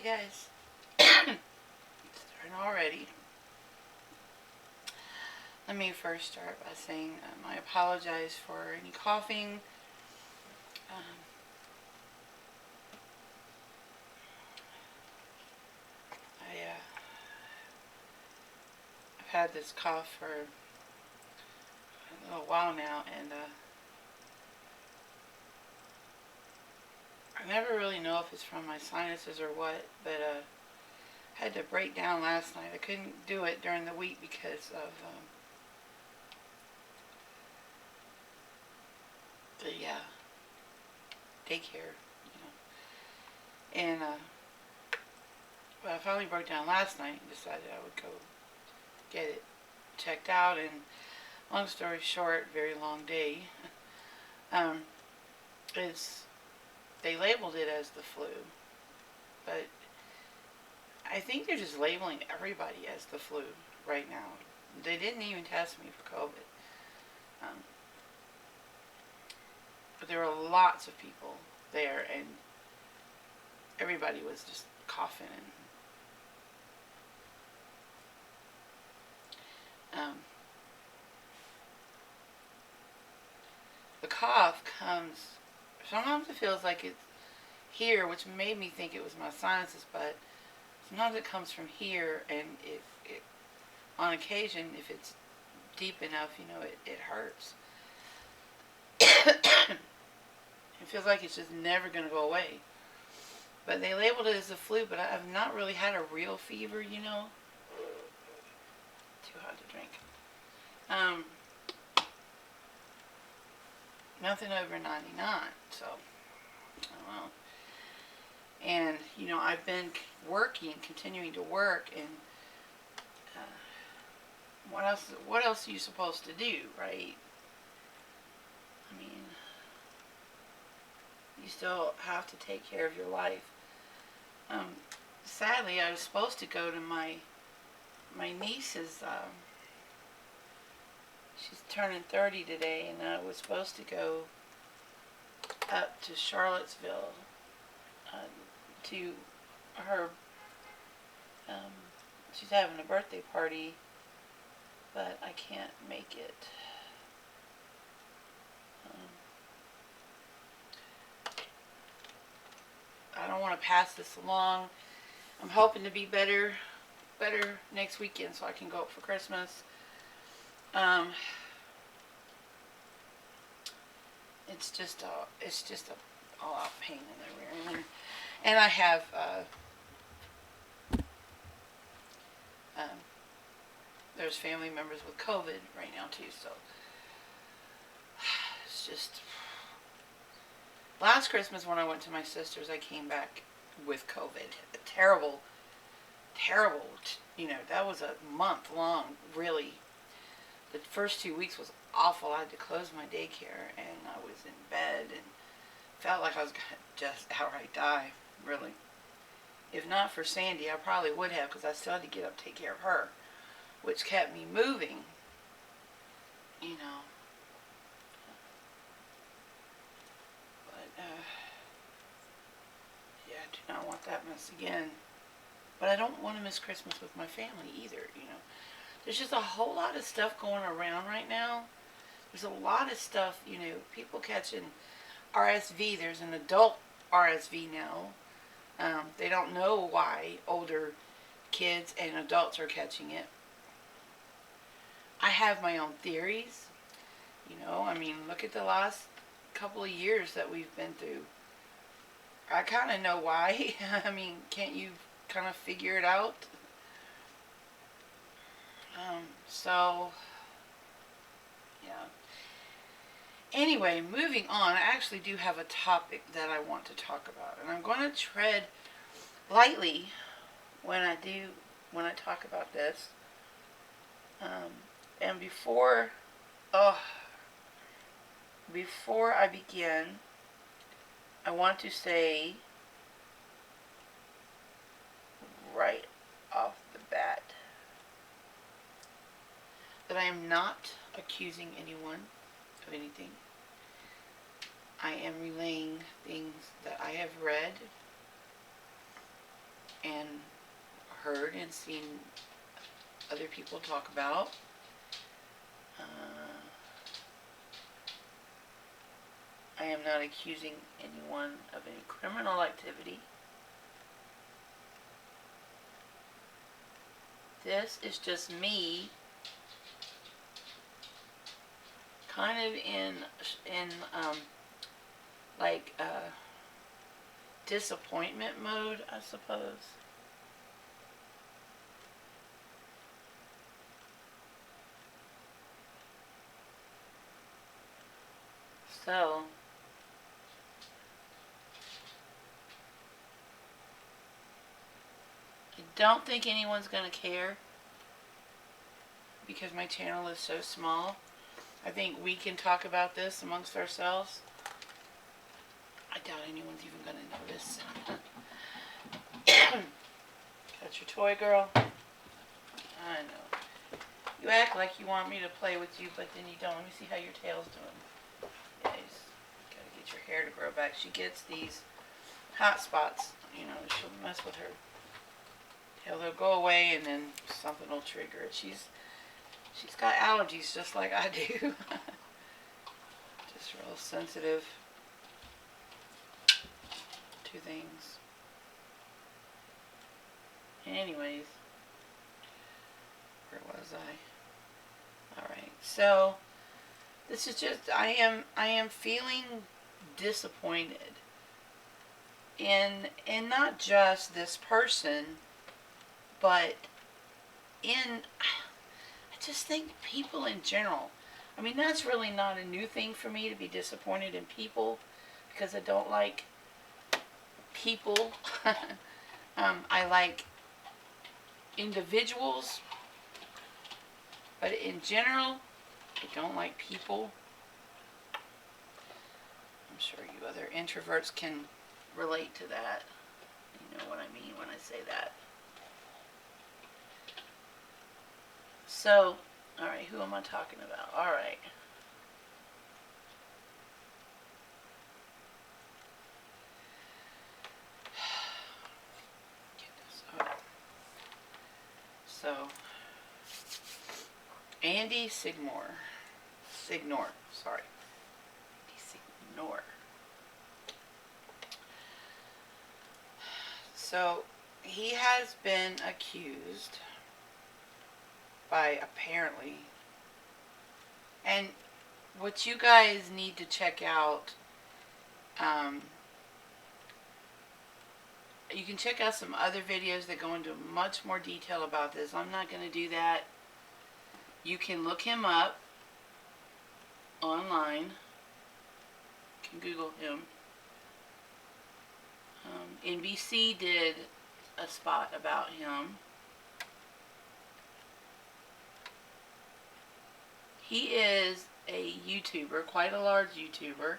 Hi guys. It's starting already. Let me first start by saying I apologize for any coughing. Um, I've had this cough for a little while now, and I never really know if it's from my sinuses or what, but I had to break down last night. I couldn't do it during the week because of the daycare, and but I finally broke down last night and decided I would go get it checked out. And long story short, very long day. um, it's They labeled it as the flu, but I think they're just labeling everybody as the flu right now. They didn't even test me for COVID. But there were lots of people there, and everybody was just coughing. And the cough comes, sometimes it feels like it's here, which made me think it was my sinuses, but sometimes it comes from here, and on occasion, if it's deep enough, it hurts. It feels like it's just never going to go away. But they labeled it as a flu, but I've not really had a real fever, Too hot to drink. Nothing over 99, so, I don't know. And, I've been continuing to work, and what else are you supposed to do, right? I mean, you still have to take care of your life. Sadly, I was supposed to go to my niece's, she's turning 30 today, and I was supposed to go up to Charlottesville to her, she's having a birthday party, but I can't make it. I don't want to pass this along. I'm hoping to be better next weekend so I can go up for Christmas. It's just a all out pain in the rear, and I have there's family members with COVID right now too, so it's just. Last Christmas when I went to my sister's, I came back with COVID. Terrible. That was a month long, really. The first 2 weeks was awful. I had to close my daycare, and I was in bed and felt like I was going to just outright die, really. If not for Sandy, I probably would have, because I still had to get up and take care of her, which kept me moving, Yeah, I do not want that mess again. But I don't want to miss Christmas with my family either, There's just a whole lot of stuff going around right now. There's a lot of stuff, people catching RSV. There's an adult RSV now. They don't know why older kids and adults are catching it. I have my own theories. Look at the last couple of years that we've been through. I kind of know why. Can't you kind of figure it out? Yeah. Anyway, moving on, I actually do have a topic that I want to talk about, and I'm going to tread lightly when I talk about this. And before I begin, I want to say right off the bat that I am not accusing anyone of anything. I am relaying things that I have read and heard and seen other people talk about. I am not accusing anyone of any criminal activity. This is just me kind of in like disappointment mode, I suppose. So I don't think anyone's gonna care because my channel is so small. I think we can talk about this amongst ourselves. I doubt anyone's even gonna notice. That's your toy, girl? I know. You act like you want me to play with you, but then you don't. Let me see how your tail's doing. Yeah, you just gotta get your hair to grow back. She gets these hot spots. You know, she'll mess with her tail. They'll go away, and then something will trigger it. She's got allergies just like I do. Just real sensitive to things. Anyways, where was I? Alright, so this is just, I am feeling disappointed in not just this person, but in, I just think people in general. I mean, that's really not a new thing for me to be disappointed in people, because I don't like people. I like individuals, but in general, I don't like people. I'm sure you other introverts can relate to that. You know what I mean when I say that. So, alright, who am I talking about? Alright. So, Andy Signore. Sorry. Signore. So, he has been accused by, apparently, and what you guys need to check out, you can check out some other videos that go into much more detail about this. I'm not going to do that. You can look him up online. You can Google him. NBC did a spot about him. He is a YouTuber, quite a large YouTuber.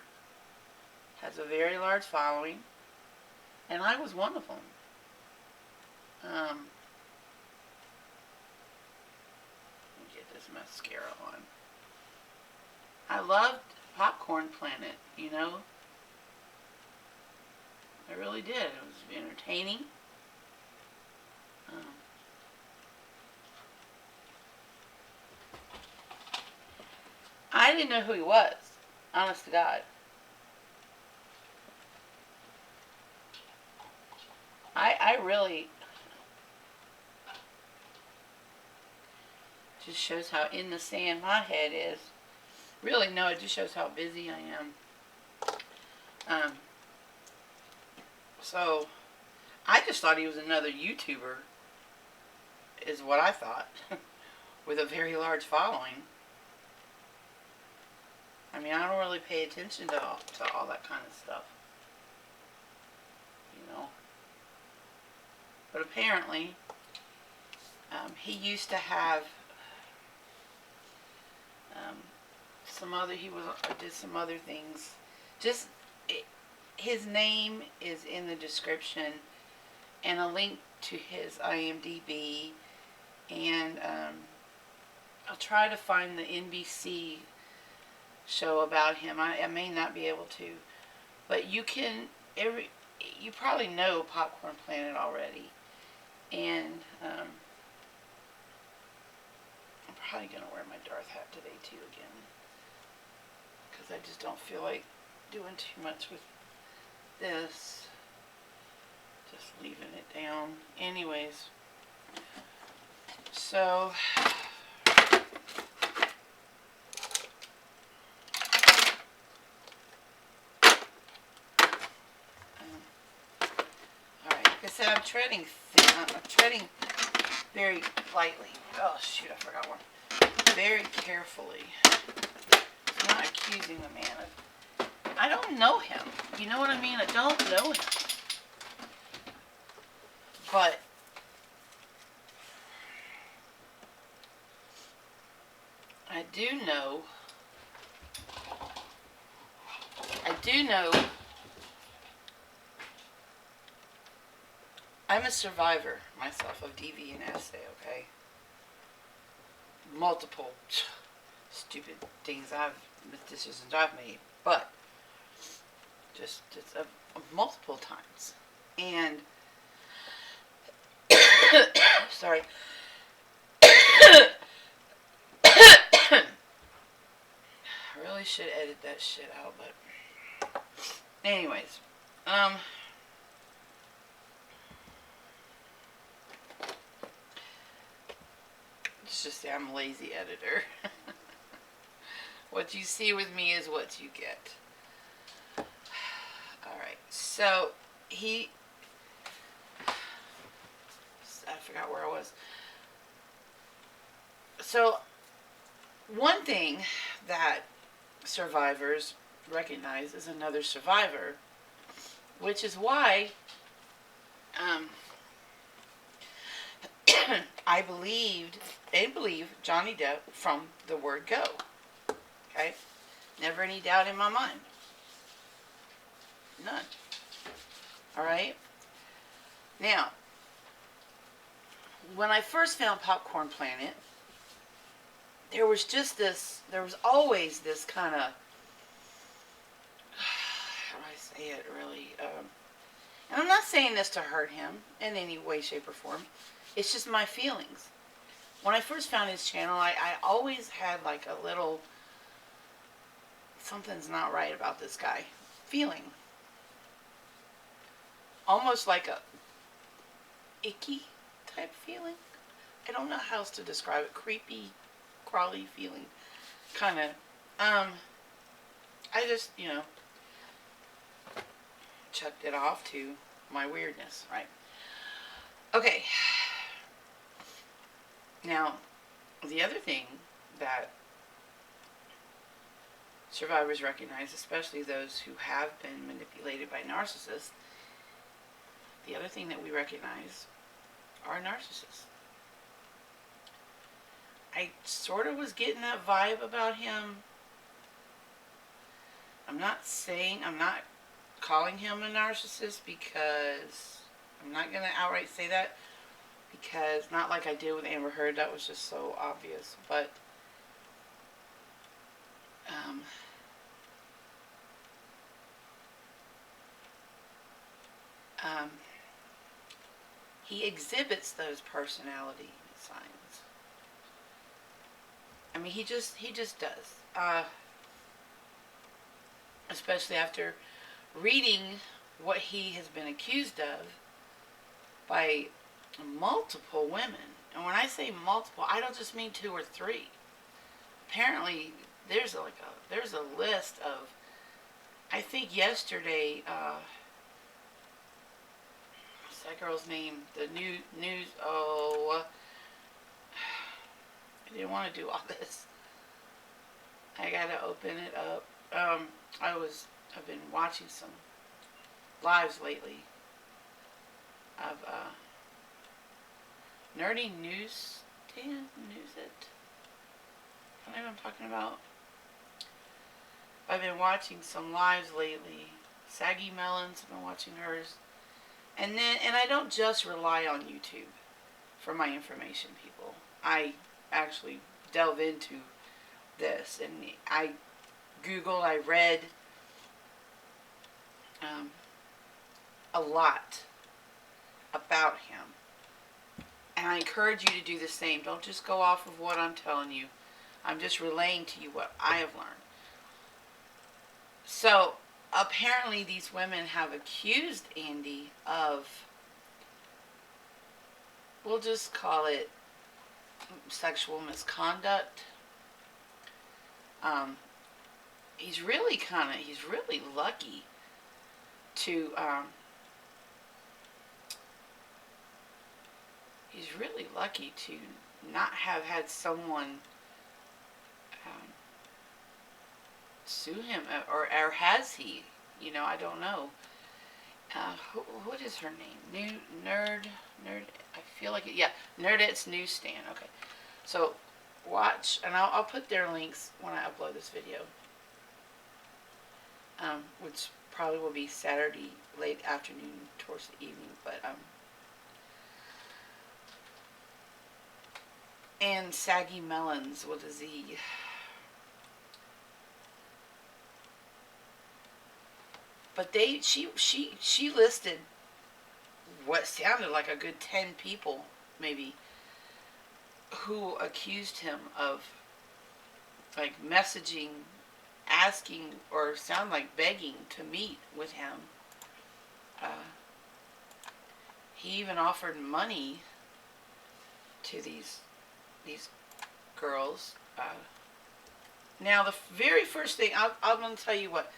Has a very large following. And I was one of them. Let me get this mascara on. I loved Popcorn Planet, you know. I really did. It was entertaining. I didn't know who he was, honest to God. I really, just shows how in the sand my head is. Really, no, it just shows how busy I am. So, I just thought he was another YouTuber, is what I thought, with a very large following. I mean, I don't really pay attention to all that kind of stuff, you know. But apparently, he used to have he did some other things. Just, his name is in the description, and a link to his IMDb, and I'll try to find the NBC show about him. I may not be able to, but you can, you probably know Popcorn Planet already. And I'm probably going to wear my Darth hat today too again. Because I just don't feel like doing too much with this. Just leaving it down. Anyways. So... Like I said, I'm treading thin. I'm treading very lightly. Oh shoot, I forgot one. Very carefully. I'm not accusing the man of... I don't know him. You know what I mean? I don't know him. But I do know I'm a survivor myself of DV and SA, okay? Multiple stupid things decisions I've made, but just multiple times. And sorry. I really should edit that shit out, but anyways, let's just say I'm a lazy editor. What you see with me is what you get. Alright, so I forgot where I was. So, one thing that survivors recognize is another survivor, which is why they believe Johnny Depp from the word go. Okay? Never any doubt in my mind. None. Alright? Now, when I first found Popcorn Planet, there was always this kind of, how do I say it really, and I'm not saying this to hurt him in any way, shape, or form. It's just my feelings. When I first found his channel, I always had like a little, something's not right about this guy feeling. Almost like a icky type feeling. I don't know how else to describe it. Creepy, crawly feeling. Kind of. I just, chucked it off to my weirdness, right? Okay. Now, the other thing that survivors recognize, especially those who have been manipulated by narcissists, the other thing that we recognize are narcissists. I sort of was getting that vibe about him. I'm not calling him a narcissist because I'm not going to outright say that, because not like I did with Amber Heard, that was just so obvious, but he exhibits those personality signs. I mean, he just does. Especially after reading what he has been accused of by multiple women. And when I say multiple, I don't just mean 2 or 3. Apparently, there's a list of, I think yesterday, what's that girl's name? The news, I didn't want to do all this. I gotta open it up. I've been watching some lives lately of Nerdy News It. I don't know what I'm talking about. I've been watching some lives lately. Saggy Melons, I've been watching hers. And I don't just rely on YouTube for my information, people. I actually delve into this, and I Googled, I read a lot about him. And I encourage you to do the same. Don't just go off of what I'm telling you. I'm just relaying to you what I have learned. So, apparently these women have accused Andy of, we'll just call it sexual misconduct. He's really lucky to, not have had someone sue him, or has he? You know, I don't know. What is her name? Nerd. I feel like it. Yeah, Nerdette's Newsstand. Okay, so watch, and I'll put their links when I upload this video, which probably will be Saturday late afternoon towards the evening. But and Saggy Melons with a Z. But she listed what sounded like a good 10 people, maybe, who accused him of, like, messaging, asking, or sound like begging to meet with him. He even offered money to these girls. Now, the very first thing, I'm going to tell you what,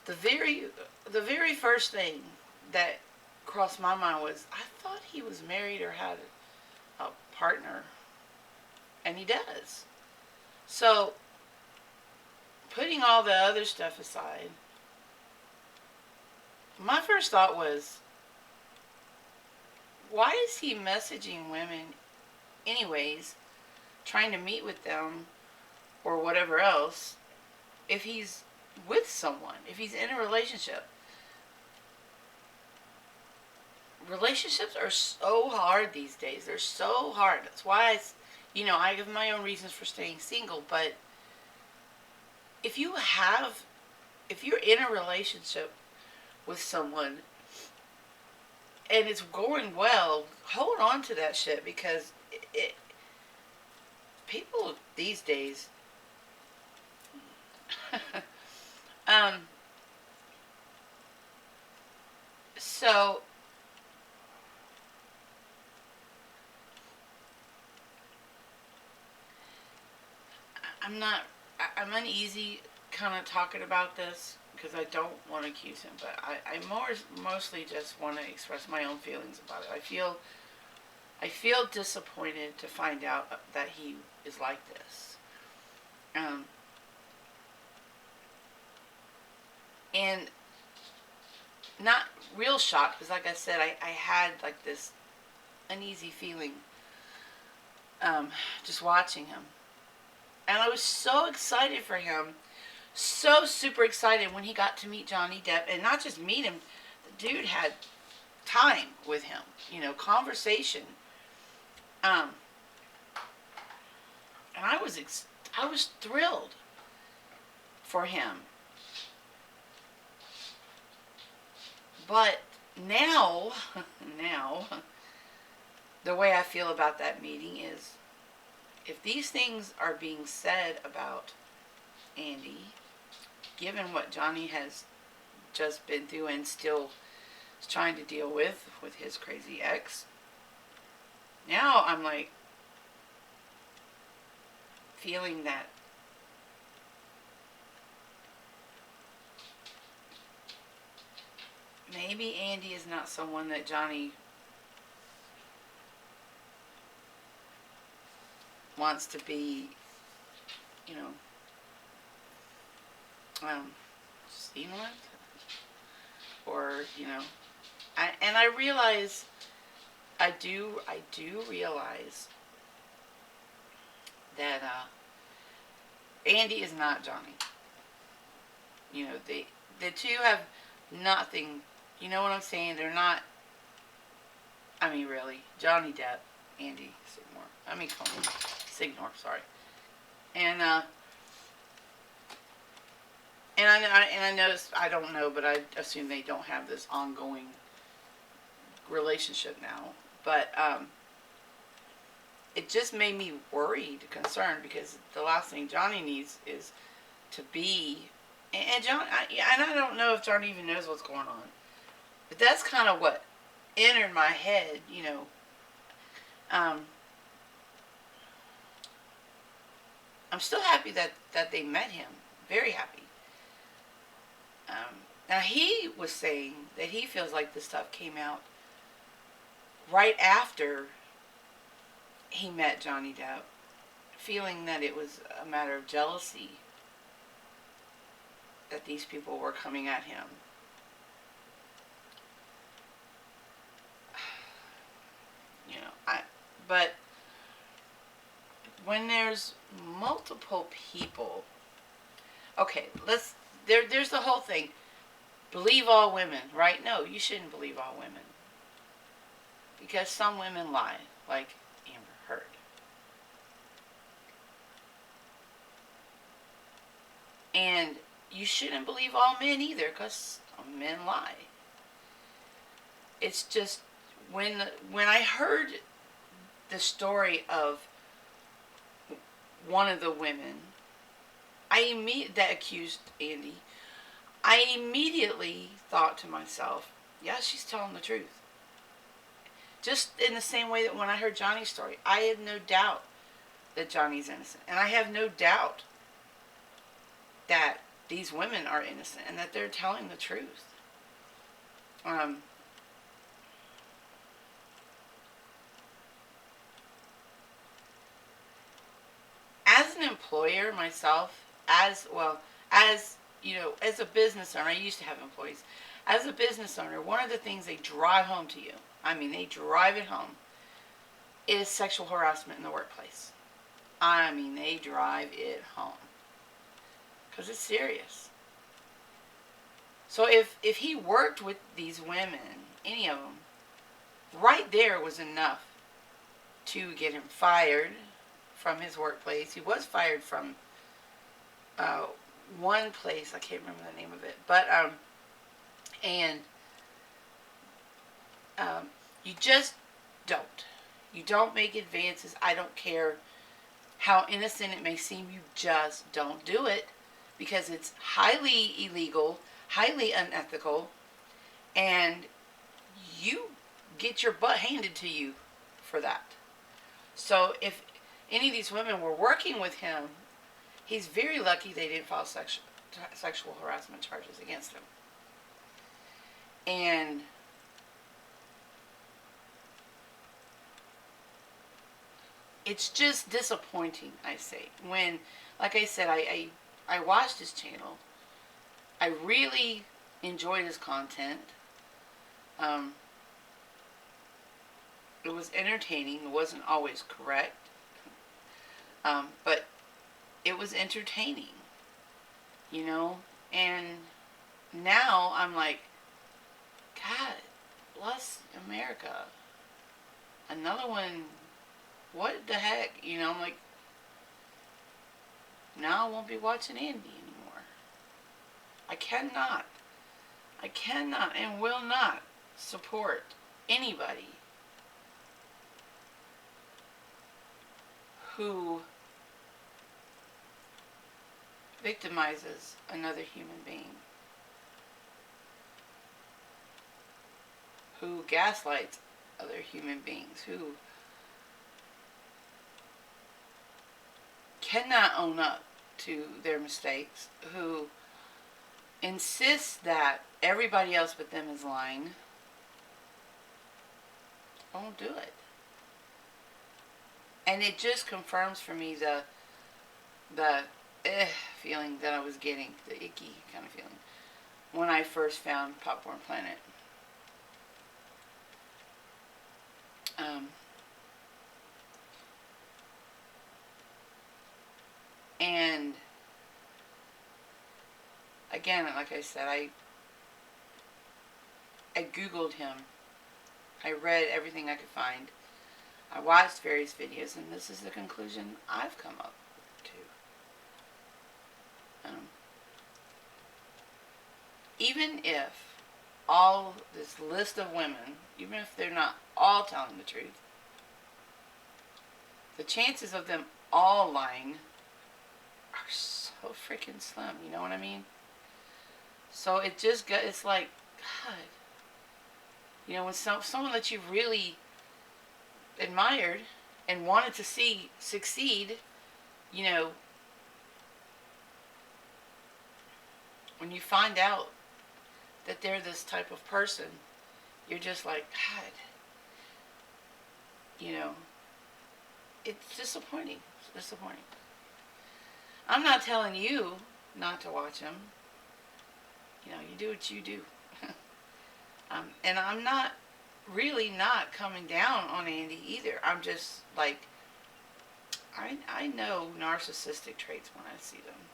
the very first thing that crossed my mind was, I thought he was married or had a partner, and he does. So, putting all the other stuff aside, my first thought was, why is he messaging women anyways, trying to meet with them or whatever else, if he's with someone, if he's in a relationship? Relationships are so hard these days. They're so hard. That's why I have my own reasons for staying single. But if you're in a relationship with someone and it's going well, hold on to that shit, because people these days, so I'm uneasy kind of talking about this, because I don't want to accuse him, but I mostly just want to express my own feelings about it. I feel disappointed to find out that he is like this. And not real shocked, because like I said, I had like this uneasy feeling just watching him. And I was so excited for him. So super excited when he got to meet Johnny Depp. And not just meet him, the dude had time with him. Conversation. And I was thrilled for him. But now, the way I feel about that meeting is, if these things are being said about Andy, given what Johnny has just been through and still is trying to deal with his crazy ex, now I'm like feeling that maybe Andy is not someone that Johnny wants to be, seen with, or I realize, I do realize that Andy is not Johnny. The two have nothing. You know what I'm saying? They're not. I mean, really, Johnny Depp, Andy Signore. I mean, call him Signore. Sorry. And I noticed, I don't know, but I assume they don't have this ongoing relationship now. But it just made me worried, concerned, because the last thing Johnny needs is to be, and John, and I don't know if Johnny even knows what's going on, but that's kind of what entered my head, you know. I'm still happy that they met him, very happy. Now he was saying that he feels like this stuff came out right after he met Johnny Depp, feeling that it was a matter of jealousy that these people were coming at him. You know, but when there's multiple people, okay, there's the whole thing. Believe all women, right? No, you shouldn't believe all women. Because some women lie, like Amber Heard. And you shouldn't believe all men either, because some men lie. It's just, when I heard the story of one of the women that accused Andy, I immediately thought to myself, yeah, she's telling the truth. Just in the same way that when I heard Johnny's story, I had no doubt that Johnny's innocent. And I have no doubt that these women are innocent and that they're telling the truth. As an employer myself, as you know, as a business owner, I used to have employees. As a business owner, one of the things they drive home to you, I mean, they drive it home, is sexual harassment in the workplace. I mean, they drive it home. Because it's serious. So if he worked with these women, any of them, right there was enough to get him fired from his workplace. He was fired from one place, I can't remember the name of it, but you just don't. You don't make advances. I don't care how innocent it may seem. You just don't do it, because it's highly illegal, highly unethical, and you get your butt handed to you for that. So if any of these women were working with him, he's very lucky they didn't file sexual harassment charges against him. And it's just disappointing, I say. When, like I said, I watched his channel. I really enjoyed his content. It was entertaining. It wasn't always correct. But it was entertaining. You know? And now I'm like, God bless America. Another one, what the heck? You know, I'm like, now I won't be watching Andy anymore. I cannot and will not support anybody who victimizes another human being, who gaslights other human beings, who cannot own up to their mistakes, who insists that everybody else but them is lying. Don't do it. And it just confirms for me the feeling that I was getting, the icky kind of feeling, when I first found Popcorn Planet. And again, like I said, I Googled him. I read everything I could find. I watched various videos, and this is the conclusion I've come up to. Even if all this list of women, even if they're not all telling the truth, the chances of them all lying are so freaking slim. You know what I mean? So it just got, it's like, God. You know, when someone that you really admired and wanted to see succeed, you know, when you find out that they're this type of person, you're just like, God, you know, it's disappointing. It's disappointing. I'm not telling you not to watch him. You know, you do what you do. And I'm not really not coming down on Andy either. I'm just like, I know narcissistic traits when I see them.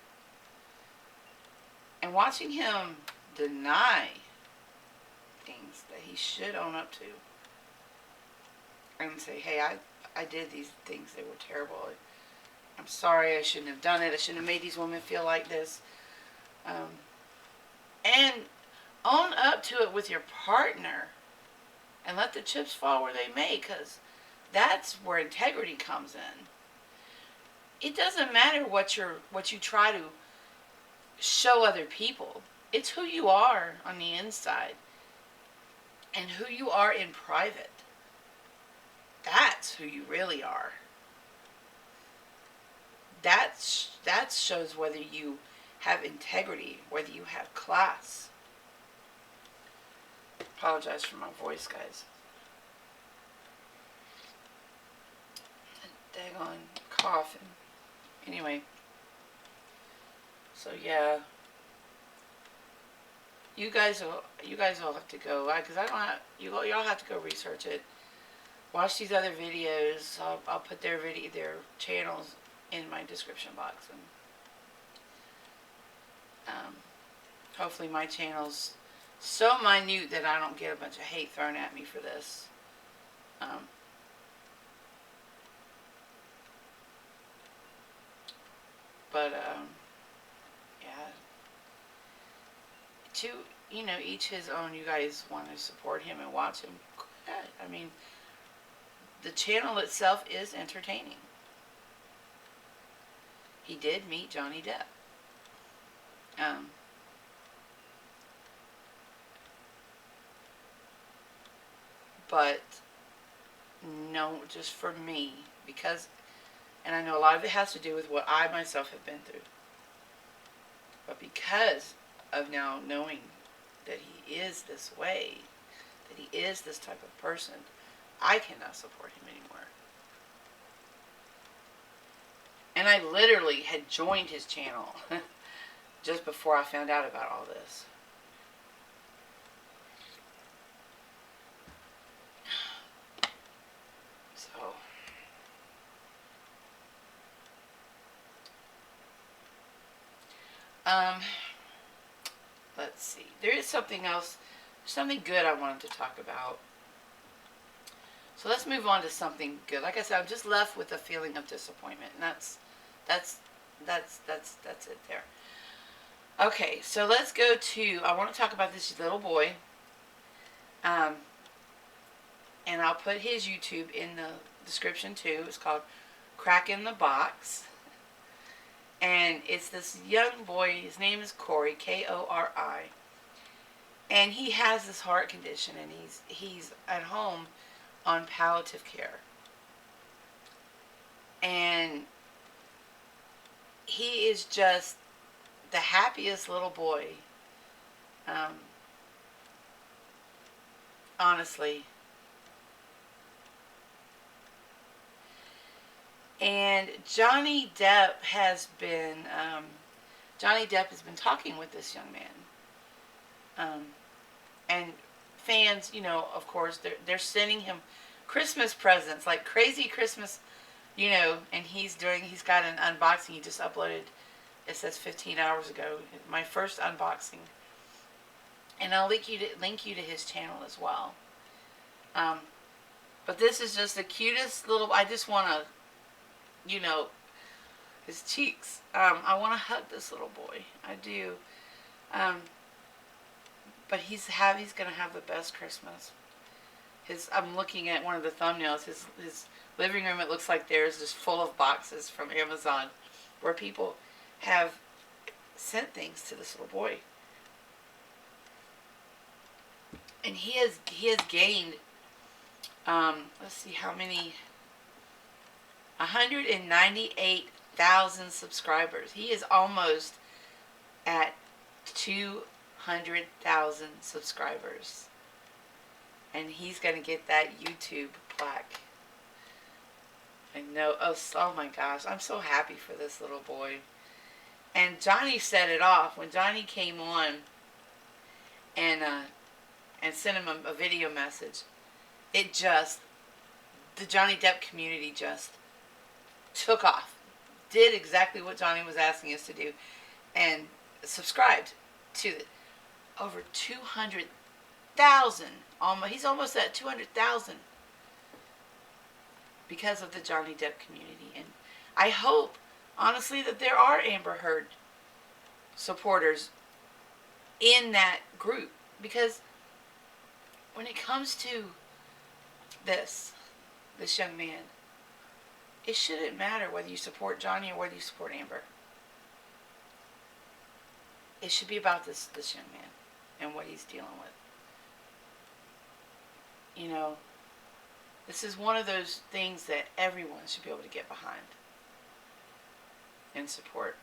And watching him deny things that he should own up to and say, hey, I did these things, they were terrible. I'm sorry, I shouldn't have done it. I shouldn't have made these women feel like this. And own up to it with your partner and let the chips fall where they may, because that's where integrity comes in. It doesn't matter what you try to show other people. It's who you are on the inside and who you are in private. That's who you really are. That shows whether you have integrity, whether you have class. Apologize for my voice, guys. Daggone coughing. Anyway. So yeah. You guys all have to go, because I don't have, y'all have to go research it. Watch these other videos. I'll put their channels in my description box, and hopefully my channel's so minute that I don't get a bunch of hate thrown at me for this. Yeah. Each his own. You guys want to support him and watch him. I mean, the channel itself is entertaining. He did meet Johnny Depp. But no, just for me, because, and I know a lot of it has to do with what I myself have been through, but because of now knowing that he is this way, that he is this type of person, I cannot support him anymore. And I literally had joined his channel just before I found out about all this. So, let's see. There is something else, something good I wanted to talk about. So let's move on to something good. Like I said, I'm just left with a feeling of disappointment, and that's it there. Okay, so let's go to, I want to talk about this little boy. And I'll put his YouTube in the description too. It's called Crack in the Box. And it's this young boy, his name is Corey, K-O-R-I. And he has this heart condition, and he's at home on palliative care. And he is just the happiest little boy. Honestly. And Johnny Depp has been talking with this young man. And fans, of course, they're sending him Christmas presents, like crazy Christmas, and he's got an unboxing he just uploaded. It says 15 hours ago, my first unboxing. And I'll link you to his channel as well. But this is just the cutest little, I just want to, his cheeks. I want to hug this little boy. I do. But he's going to have the best Christmas. I'm looking at one of the thumbnails. His living room, it looks like there's just full of boxes from Amazon where people have sent things to this little boy. And he has gained, let's see how many, 198,000 subscribers. He is almost at 200,000 subscribers. And he's going to get that YouTube plaque. I know. Oh my gosh. I'm so happy for this little boy. And Johnny set it off. When Johnny came on and sent him a video message, the Johnny Depp community just took off. Did exactly what Johnny was asking us to do. And subscribed to it. Over 200,000. He's almost at 200,000 because of the Johnny Depp community. And I hope, honestly, that there are Amber Heard supporters in that group. Because when it comes to this young man, it shouldn't matter whether you support Johnny or whether you support Amber. It should be about this young man and what he's dealing with. You know, this is one of those things that everyone should be able to get behind and support.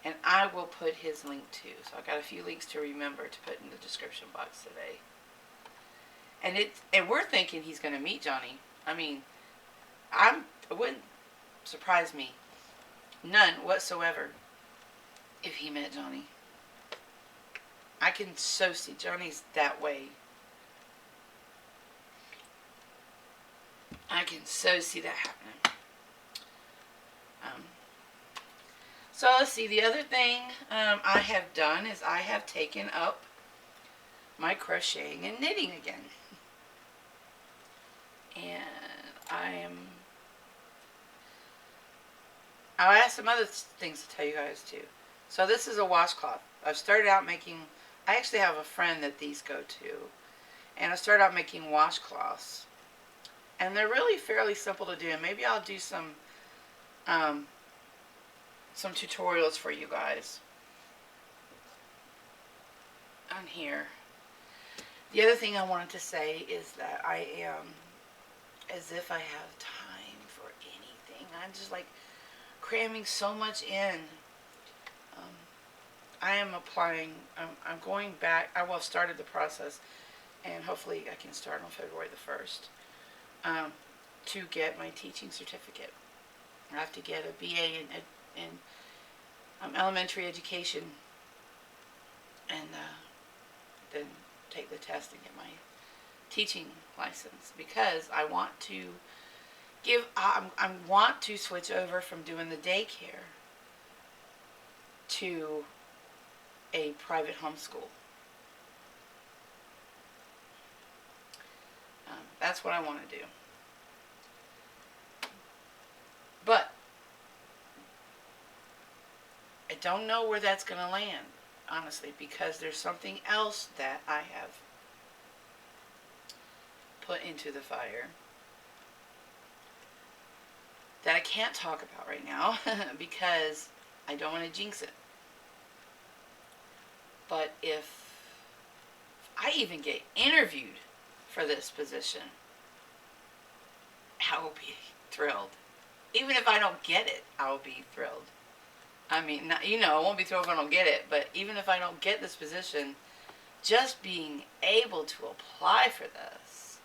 And I will put his link too. So I got a few links to remember to put in the description box today. And we're thinking he's going to meet Johnny. I mean, it wouldn't surprise me none whatsoever if he met Johnny. I can so see Johnny's that way. I can so see that happening. So let's see. The other thing I have done is I have taken up my crocheting and knitting again. And I'll add some other things to tell you guys too. So this is a washcloth. I've started out making, I actually have a friend that these go to. And I started out making washcloths. And they're really fairly simple to do. And maybe I'll do some tutorials for you guys on here. The other thing I wanted to say is that I am as if I have time for anything. I'm just like cramming so much in. I am applying, I'm going back, I will have started the process, and hopefully I can start on February the 1st, to get my teaching certificate. I have to get a BA in elementary education, and then take the test and get my teaching license, because I want to I want to switch over from doing the daycare to a private homeschool. That's what I want to do. But I don't know where that's going to land, honestly, because there's something else that I have put into the fire that I can't talk about right now because I don't want to jinx it. But if I even get interviewed for this position, I will be thrilled. Even if I don't get it, I will be thrilled. I mean, I won't be thrilled if I don't get it, but even if I don't get this position, just being able to apply for this.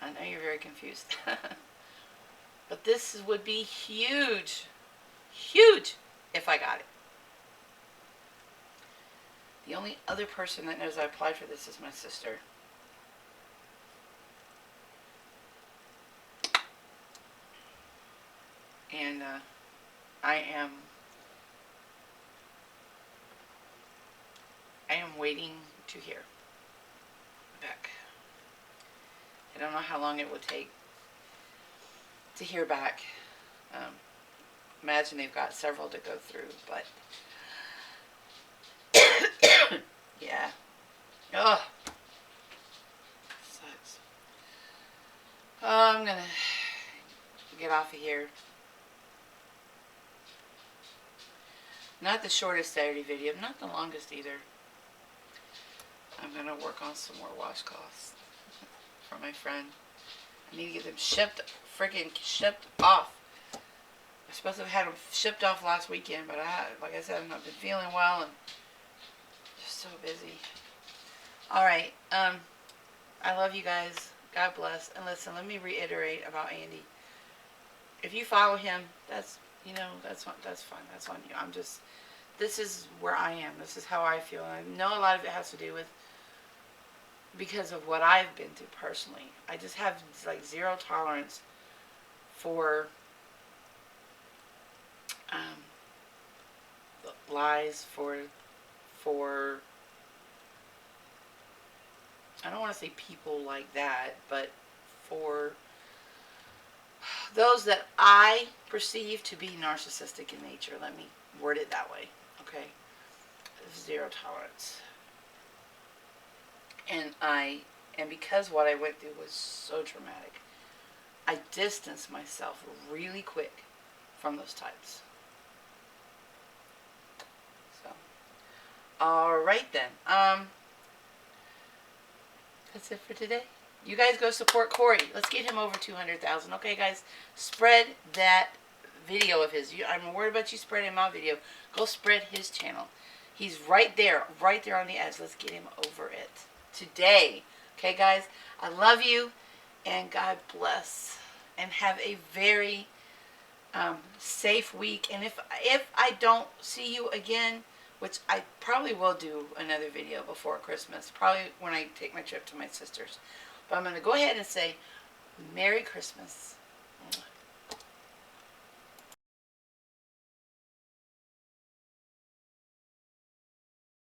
I know you're very confused. But this would be huge. Huge if I got it. The only other person that knows I applied for this is my sister. And I am waiting to hear back. I don't know how long it will take to hear back. Imagine they've got several to go through, but off of here. Not the shortest Saturday video, not the longest either. I'm going to work on some more washcloths for my friend. I need to get them freaking shipped off. I'm supposed to have had them shipped off last weekend, but like I said, I've not been feeling well and just so busy. Alright, I love you guys. God bless. And listen, let me reiterate about Andy. If you follow him, that's fine. That's on you. This is where I am. This is how I feel. And I know a lot of it has to do with because of what I've been through personally. I just have like zero tolerance for lies, for I don't want to say people like that, but for those that I perceive to be narcissistic in nature. Let me word it that way. Okay? Zero tolerance. And because what I went through was so traumatic, I distanced myself really quick from those types. So, alright then. That's it for today. You guys go support Corey. Let's get him over 200,000. Okay, guys? Spread that video of his. I'm worried about you spreading my video. Go spread his channel. He's right there on the edge. Let's get him over it today. Okay, guys? I love you, and God bless. And have a very safe week. And if I don't see you again, which I probably will do another video before Christmas, probably when I take my trip to my sister's. But I'm going to go ahead and say Merry Christmas